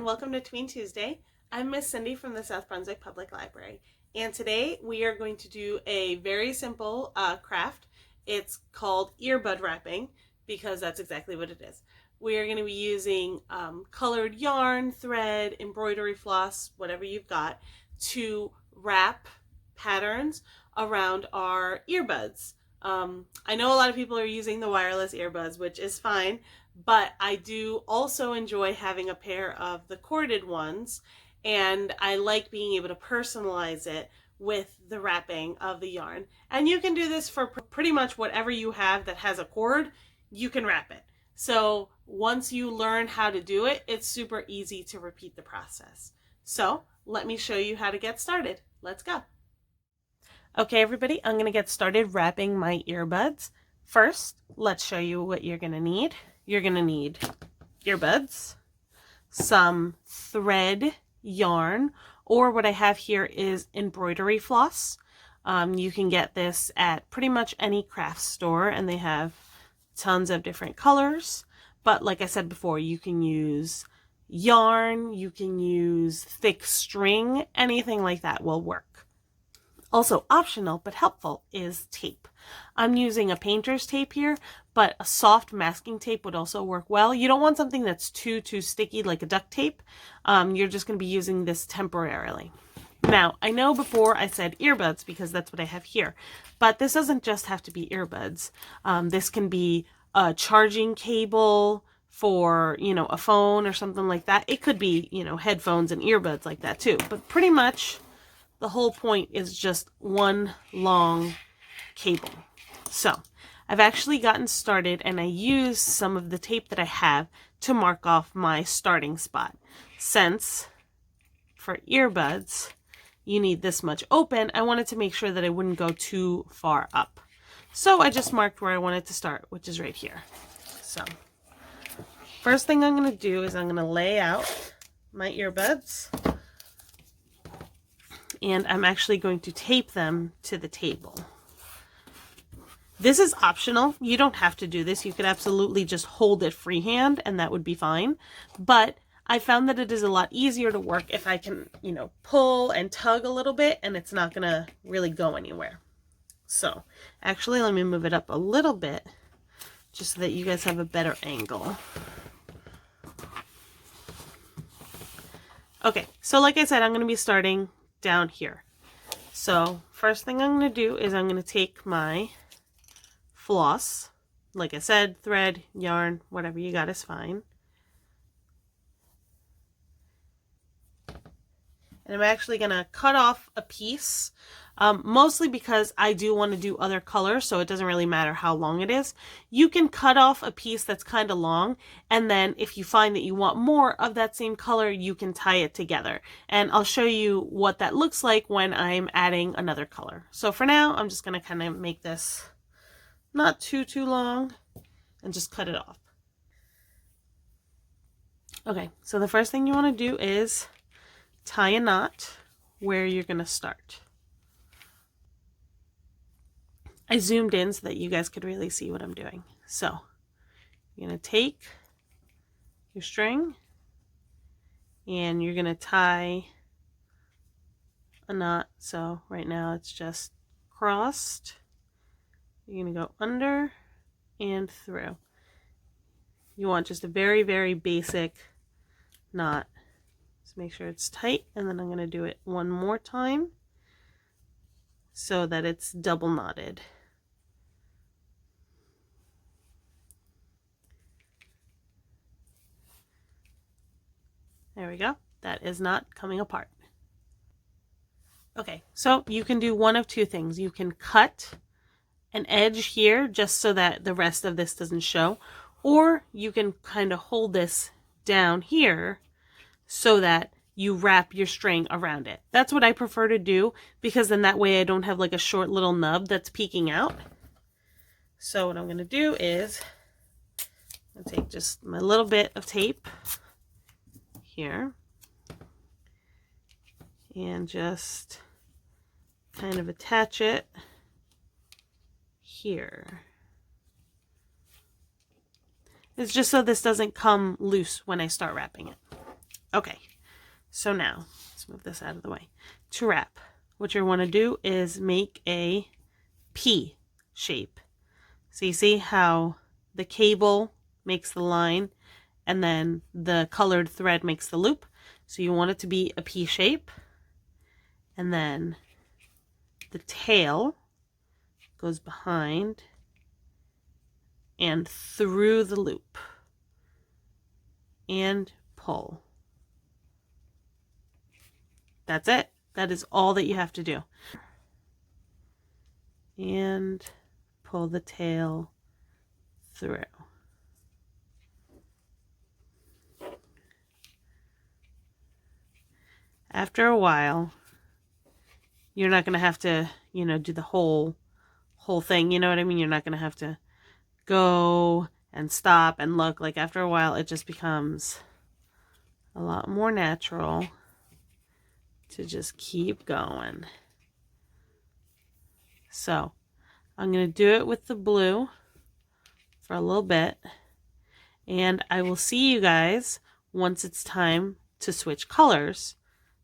welcome to Tween Tuesday. I'm Miss Cindy from the South Brunswick Public Library, and today we are going to do a very simple craft. It's called earbud wrapping because that's exactly what it is. We are going to be using colored yarn, thread, embroidery floss, whatever you've got, to wrap patterns around our earbuds. I know a lot of people are using the wireless earbuds, which is fine, but I do also enjoy having a pair of the corded ones, and I like being able to personalize it with the wrapping of the yarn. And you can do this for pretty much whatever you have that has a cord, you can wrap it. So once you learn how to do it, it's super easy to repeat the process. So let me show you how to get started. Let's go. Okay, everybody, I'm going to get started wrapping my earbuds. First, let's show you what you're going to need. You're going to need earbuds, some thread yarn, or what I have here is embroidery floss. You can get this at pretty much any craft store, and they have tons of different colors. But like I said before, you can use yarn, you can use thick string, anything like that will work. Also optional but helpful is tape. I'm using a painter's tape here, but a soft masking tape would also work well. You don't want something that's too sticky like a duct tape. You're just going to be using this temporarily. Now, I know before I said earbuds because that's what I have here, but this doesn't just have to be earbuds. This can be a charging cable for, a phone or something like that. It could be, headphones and earbuds like that too, but pretty much the whole point is just one long cable. So I've actually gotten started, and I used some of the tape that I have to mark off my starting spot. Since for earbuds you need this much open, I wanted to make sure that I wouldn't go too far up. So I just marked where I wanted to start, which is right here. So first thing I'm going to do is I'm going to lay out my earbuds. And I'm actually going to tape them to the table. This is optional. You don't have to do this. You could absolutely just hold it freehand and that would be fine. But I found that it is a lot easier to work if I can, pull and tug a little bit and it's not going to really go anywhere. So actually, let me move it up a little bit just so that you guys have a better angle. Okay, so like I said, I'm going to be starting down here. So first thing I'm going to do is I'm going to take my floss, like I said, thread, yarn, whatever you got is fine. And I'm actually going to cut off a piece, mostly because I do want to do other colors, so it doesn't really matter how long it is. You can cut off a piece that's kind of long, and then if you find that you want more of that same color, you can tie it together. And I'll show you what that looks like when I'm adding another color. So for now, I'm just going to kind of make this not too long and just cut it off. Okay, so the first thing you want to do is tie a knot where you're going to start. I zoomed in so that you guys could really see what I'm doing. So you're going to take your string and you're going to tie a knot. So right now it's just crossed. You're going to go under and through. You want just a very basic knot. Just make sure it's tight, and then I'm going to do it one more time so that it's double knotted. There we go. That is not coming apart. Okay, so you can do one of two things. You can cut an edge here just so that the rest of this doesn't show, or you can kind of hold this down here so that you wrap your string around it. That's what I prefer to do, because then that way I don't have like a short little nub that's peeking out. So what I'm going to do is I'm going to take just my little bit of tape here and just kind of attach it here. It's just so this doesn't come loose when I start wrapping it. Okay, so now let's move this out of the way. To wrap, what you want to do is make a P shape. So you see how the cable makes the line and then the colored thread makes the loop. So you want it to be a P shape. And then the tail goes behind and through the loop. And pull. That's it. That is all that you have to do. And pull the tail through. After a while, you're not going to have to, do the whole thing. You know what I mean? You're not going to have to go and stop and look. Like after a while, it just becomes a lot more natural to just keep going. So I'm going to do it with the blue for a little bit, and I will see you guys once it's time to switch colors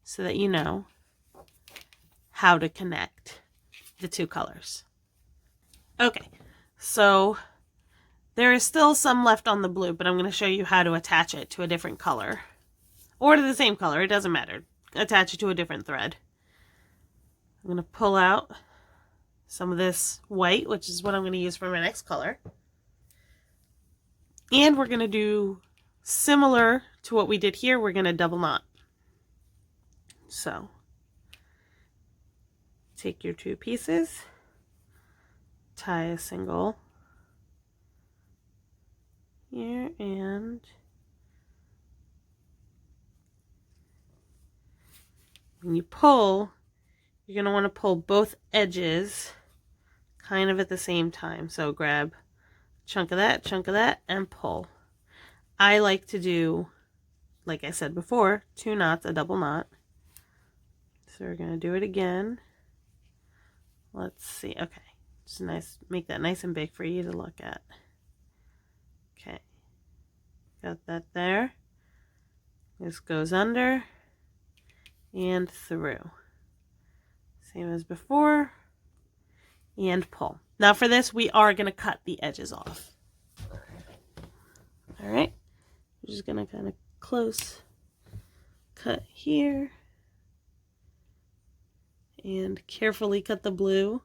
so that you know how to connect the two colors. Okay, so there is still some left on the blue, but I'm going to show you how to attach it to a different color. Or to the same color, it doesn't matter. Attach it to a different thread. I'm going to pull out some of this white, which is what I'm going to use for my next color. And we're going to do similar to what we did here. We're going to double knot. So take your two pieces, tie a single here, and when you pull, you're going to want to pull both edges kind of at the same time. So grab a chunk of that, and pull. I like to do, like I said before, 2 knots, a double knot. So we're going to do it again. Let's see. Okay. Just nice, make that nice and big for you to look at. Okay. Got that there. This goes under and through. Same as before. And pull. Now for this, we are going to cut the edges off. All right. We're just going to kind of close cut here. And carefully cut the blue.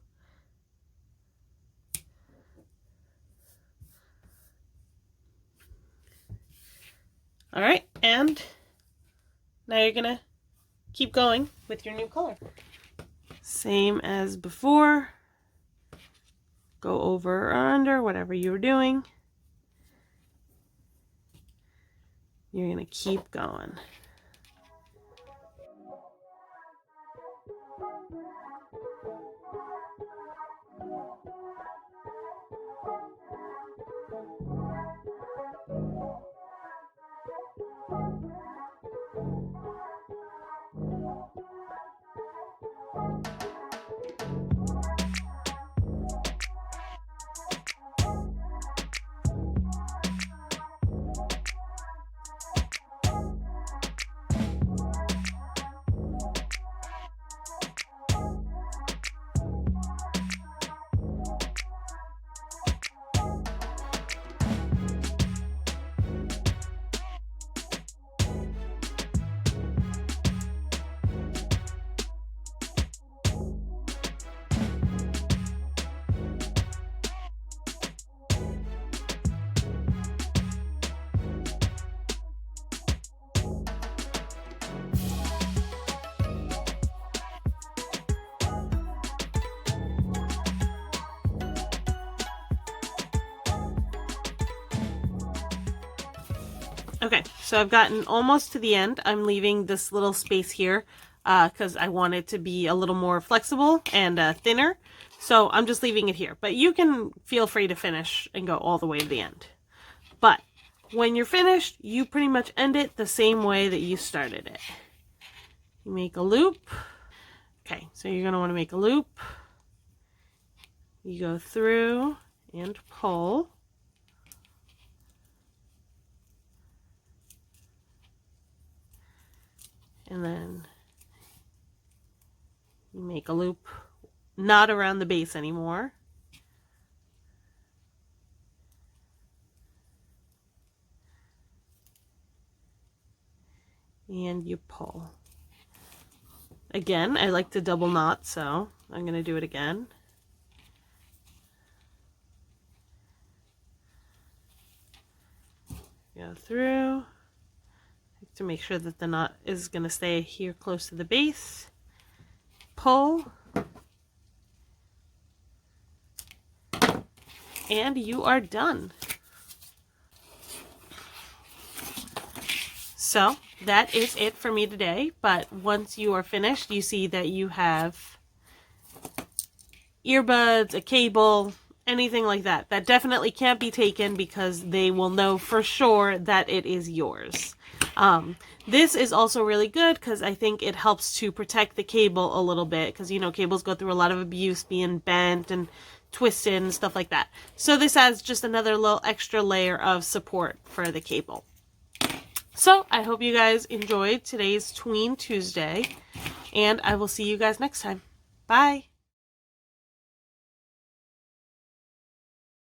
All right, and now you're gonna keep going with your new color. Same as before. Go over or under, whatever you were doing. You're gonna keep going. Okay, so I've gotten almost to the end. I'm leaving this little space here because I want it to be a little more flexible and thinner. So I'm just leaving it here. But you can feel free to finish and go all the way to the end. But when you're finished, you pretty much end it the same way that you started it. You make a loop. Okay, so you're going to want to make a loop. You go through and pull. And then you make a loop, not around the base anymore. And you pull. Again, I like to double knot, so I'm going to do it again. Go through to make sure that the knot is going to stay here close to the base. Pull. And you are done. So that is it for me today, but once you are finished, you see that you have earbuds, a cable, anything like that. That definitely can't be taken because they will know for sure that it is yours. This is also really good because I think it helps to protect the cable a little bit because, you know, cables go through a lot of abuse being bent and twisted and stuff like that. So this adds just another little extra layer of support for the cable. So I hope you guys enjoyed today's Tween Tuesday, and I will see you guys next time. Bye!